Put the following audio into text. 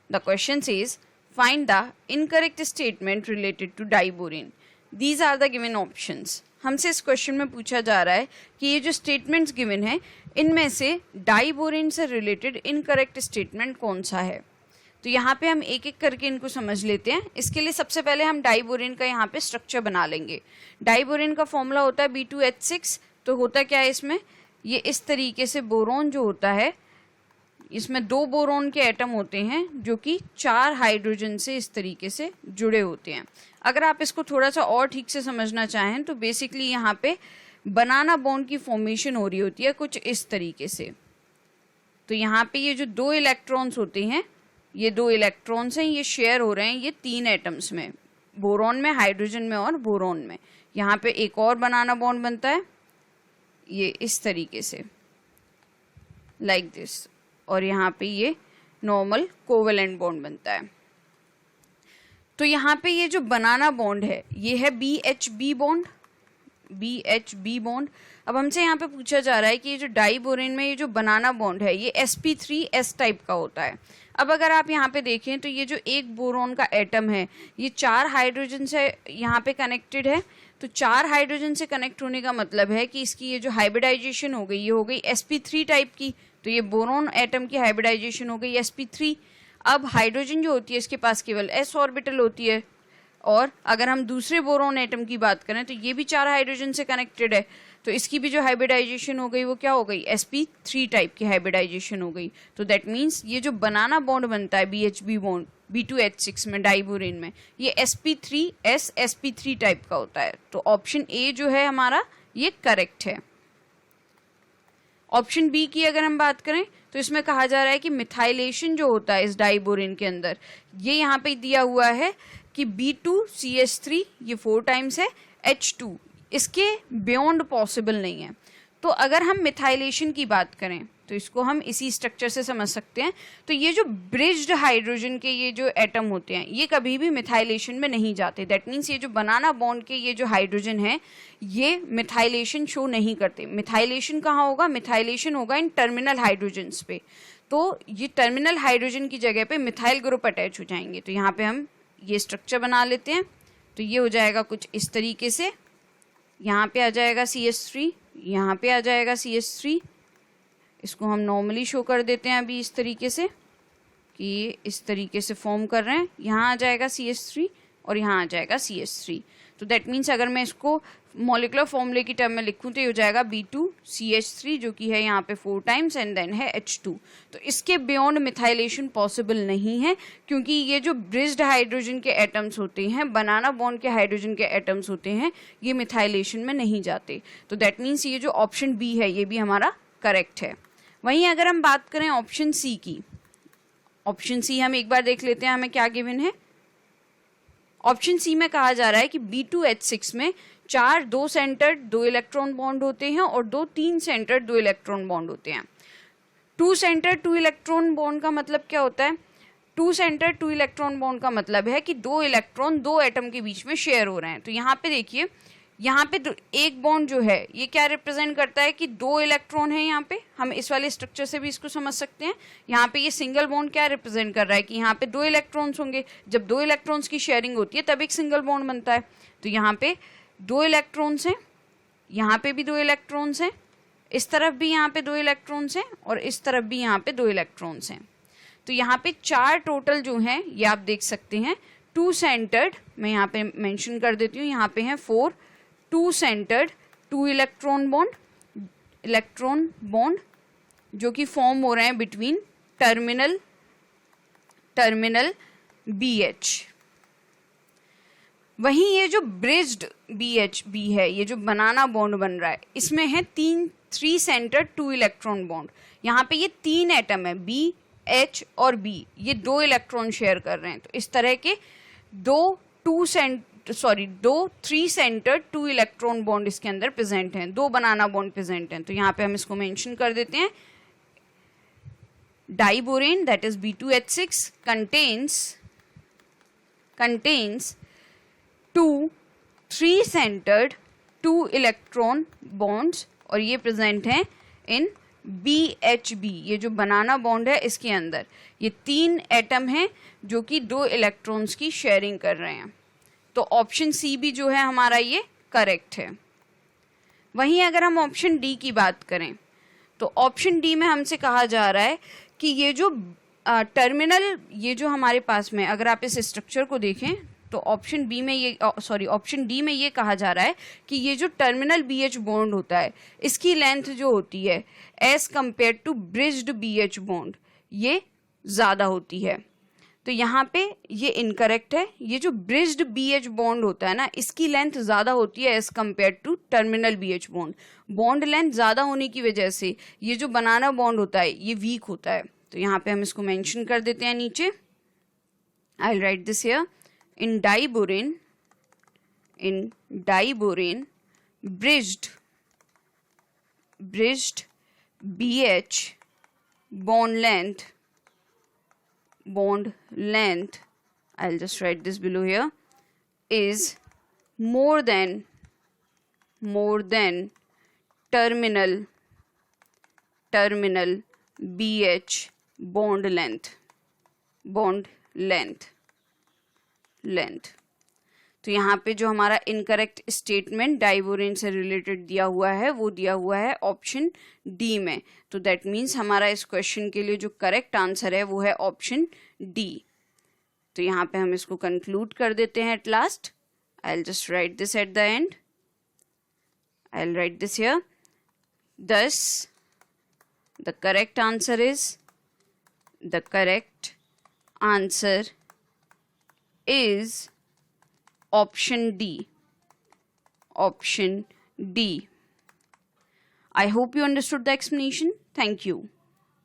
The question says find the incorrect statement related to diborane. These are the given options. हमसे इस question में पूछा जा रहा है कि ये जो स्टेटमेंट्स गिवन है इनमें से डाइबोरेन से रिलेटेड इनकरेक्ट स्टेटमेंट कौन सा है। तो यहाँ पे हम एक एक करके इनको समझ लेते हैं। इसके लिए सबसे पहले हम डाइबोरेन का यहाँ पे स्ट्रक्चर बना लेंगे। डाइबोरेन का फॉर्मूला होता है B2H6। तो होता क्या है इसमें, ये इस तरीके से बोरोन जो होता है इसमें 2 बोरोन के एटम होते हैं जो कि 4 हाइड्रोजन से इस तरीके से जुड़े होते हैं। अगर आप इसको थोड़ा सा और ठीक से समझना चाहें तो बेसिकली यहाँ पे बनाना बॉन्ड की फॉर्मेशन हो रही होती है कुछ इस तरीके से। तो यहाँ पे ये जो 2 इलेक्ट्रॉन्स होते हैं, ये 2 इलेक्ट्रॉन्स हैं, ये शेयर हो रहे हैं ये 3 एटम्स में, बोरोन में, हाइड्रोजन में और बोरोन में। यहाँ पे एक और बनाना बॉन्ड बनता है ये इस तरीके से, लाइक दिस, और यहाँ पे ये नॉर्मल कोवेलेंट बॉन्ड बनता है। तो यहाँ पे ये जो बनाना बॉन्ड है ये है BHB बॉन्ड, BHB बॉन्ड। अब हमसे यहाँ पे पूछा जा रहा है कि ये जो डाइबोरेन में ये जो बनाना बॉन्ड है ये sp3s टाइप का होता है। अब अगर आप यहाँ पे देखें तो ये जो एक बोरोन का एटम है ये 4 हाइड्रोजन से यहाँ पे कनेक्टेड है। तो 4 हाइड्रोजन से कनेक्ट होने का मतलब है कि इसकी ये जो हाइब्रिडाइजेशन हो गई ये हो गई sp3 टाइप की। तो ये बोरोन एटम की हाइब्रिडाइजेशन हो गई sp3। अब हाइड्रोजन जो होती है इसके पास केवल s ऑर्बिटल होती है, और अगर हम दूसरे बोरोन एटम की बात करें तो ये भी 4 हाइड्रोजन से कनेक्टेड है। तो इसकी भी जो हाइब्रिडाइजेशन हो गई वो क्या हो गई, sp3 टाइप की हाइब्रिडाइजेशन हो गई। तो दैट मीन्स ये जो बनाना बॉन्ड बनता है BHB बॉन्ड B2H6 में, डाइबोरेन में, ये sp3s sp3 टाइप का होता है। तो ऑप्शन ए जो है हमारा ये करेक्ट है। ऑप्शन बी की अगर हम बात करें तो इसमें कहा जा रहा है कि मिथाइलेशन जो होता है इस डाइबोरेन के अंदर, ये यहाँ पे दिया हुआ है कि B2CH3 ये 4 टाइम्स है, H2 इसके बियॉन्ड पॉसिबल नहीं है। तो अगर हम मिथाइलेशन की बात करें तो इसको हम इसी स्ट्रक्चर से समझ सकते हैं। तो ये जो ब्रिज्ड हाइड्रोजन के ये जो एटम होते हैं ये कभी भी मिथाइलेशन में नहीं जाते। दैट मीन्स ये जो बनाना बॉन्ड के ये जो हाइड्रोजन है ये मिथाइलेशन शो नहीं करते। मिथाइलेशन कहाँ होगा, मिथाइलेशन होगा इन टर्मिनल हाइड्रोजन्स पे। तो ये टर्मिनल हाइड्रोजन की जगह पे मिथाइल ग्रुप अटैच हो जाएंगे। तो यहाँ पे हम ये स्ट्रक्चर बना लेते हैं। तो ये हो जाएगा कुछ इस तरीके से, यहाँ पे आ जाएगा CH3, यहाँ पे आ जाएगा CH3। इसको हम नॉर्मली शो कर देते हैं अभी इस तरीके से कि ये इस तरीके से फॉर्म कर रहे हैं। यहाँ आ जाएगा CH3 और यहाँ आ जाएगा CH3। तो दैट मीन्स अगर मैं इसको मॉलिकुलर फॉर्मूले की टर्म में लिखूं तो ये हो जाएगा B2CH3 जो कि है यहाँ पे 4 टाइम्स एंड देन है H2। तो इसके बियॉन्ड मिथाइलेशन पॉसिबल नहीं है, क्योंकि ये जो ब्रिज्ड हाइड्रोजन के एटम्स होते हैं, बनाना बॉन्ड के हाइड्रोजन के एटम्स होते हैं, ये मिथाइलेशन में नहीं जाते। तो दैट मीन्स ये जो ऑप्शन बी है ये भी हमारा करेक्ट है। वहीं अगर हम बात करें ऑप्शन सी की, ऑप्शन सी हम एक बार देख लेते हैं हमें क्या गिवन है। ऑप्शन सी में कहा जा रहा है कि B2H6 में 4 2 सेंटर्ड 2 इलेक्ट्रॉन बॉन्ड होते हैं और 2 3 सेंटर्ड 2 इलेक्ट्रॉन बॉन्ड होते हैं। 2 सेंटर्ड 2 इलेक्ट्रॉन बॉन्ड का मतलब क्या होता है, 2 सेंटर्ड 2 इलेक्ट्रॉन बॉन्ड का मतलब है कि 2 इलेक्ट्रॉन 2 एटम के बीच में शेयर हो रहे हैं। तो यहाँ पे देखिए, यहाँ पे एक बॉन्ड जो है ये क्या रिप्रेजेंट करता है कि 2 इलेक्ट्रॉन है। यहाँ पे हम इस वाले स्ट्रक्चर से भी इसको समझ सकते हैं। यहाँ पे ये सिंगल बॉन्ड क्या रिप्रेजेंट कर रहा है कि यहाँ पे 2 इलेक्ट्रॉन्स होंगे। जब 2 इलेक्ट्रॉन्स की शेयरिंग होती है तब एक सिंगल बॉन्ड बनता है। तो यहाँ पे 2 इलेक्ट्रॉन्स हैं, यहाँ पे भी 2 इलेक्ट्रॉन्स हैं, इस तरफ भी यहाँ पे 2 इलेक्ट्रॉन्स हैं और इस तरफ भी यहाँ पे 2 इलेक्ट्रॉन्स हैं। तो यहाँ पे 4 टोटल जो हैं ये आप देख सकते हैं। 2 सेंटर्ड, मैं यहाँ पे मेंशन कर देती हूँ, यहाँ पे हैं 4 2 सेंटर्ड 2 इलेक्ट्रॉन बॉन्ड जो कि फॉर्म हो रहे हैं बिटवीन टर्मिनल BH। वहीं ये जो ब्रिज्ड BHB है, ये जो बनाना बॉन्ड बन रहा है, इसमें है 3 सेंटर्ड 2 इलेक्ट्रॉन बॉन्ड। यहाँ पे ये 3 एटम है B, H और B, ये 2 इलेक्ट्रॉन शेयर कर रहे हैं। तो इस तरह के 2 3 सेंटर्ड 2 इलेक्ट्रॉन बॉन्ड इसके अंदर प्रेजेंट हैं, 2 बनाना बॉन्ड प्रेजेंट हैं। तो यहाँ पे हम इसको मेंशन कर देते हैं। Diborane that is B2H6 contains 2 3 centred 2 electron bonds और ये प्रेजेंट हैं इन BHB, ये जो बनाना बॉन्ड है इसके अंदर ये 3 एटम हैं जो कि 2 इलेक्ट्रॉन्स की शेयरिंग कर रहे हैं। तो ऑप्शन सी भी जो है हमारा ये करेक्ट है। वहीं अगर हम ऑप्शन डी की बात करें तो ऑप्शन डी में हमसे कहा जा रहा है कि ये जो टर्मिनल, ये जो हमारे पास में, अगर आप इस स्ट्रक्चर को देखें तो ऑप्शन डी में ये कहा जा रहा है कि ये जो टर्मिनल BH बॉन्ड होता है इसकी लेंथ जो होती है as compare to bridged BH bond ये ज़्यादा होती है। तो यहाँ पे ये इनकरेक्ट है। ये जो ब्रिज्ड BH बॉन्ड होता है ना इसकी लेंथ ज़्यादा होती है as compare to terminal BH bond. Bond length ज़्यादा होने की वजह से ये जो बनाना बॉन्ड होता है ये वीक होता है। तो यहाँ पे हम इसको मेंशन कर देते हैं नीचे। I will write this here. In diborane, bridged BH bond length, I'll just write this below here, is more than terminal BH bond length। तो यहाँ पे जो हमारा इनकरेक्ट स्टेटमेंट डाइबोरेन से रिलेटेड दिया हुआ है वो दिया हुआ है ऑप्शन डी में। तो दैट मीन्स हमारा इस क्वेश्चन के लिए जो करेक्ट आंसर है वो है ऑप्शन डी। तो यहाँ पे हम इसको कंक्लूड कर देते हैं at last. I will just right this at the end. I will write this here. Thus the correct answer is option D. I hope you understood the explanation. Thank you.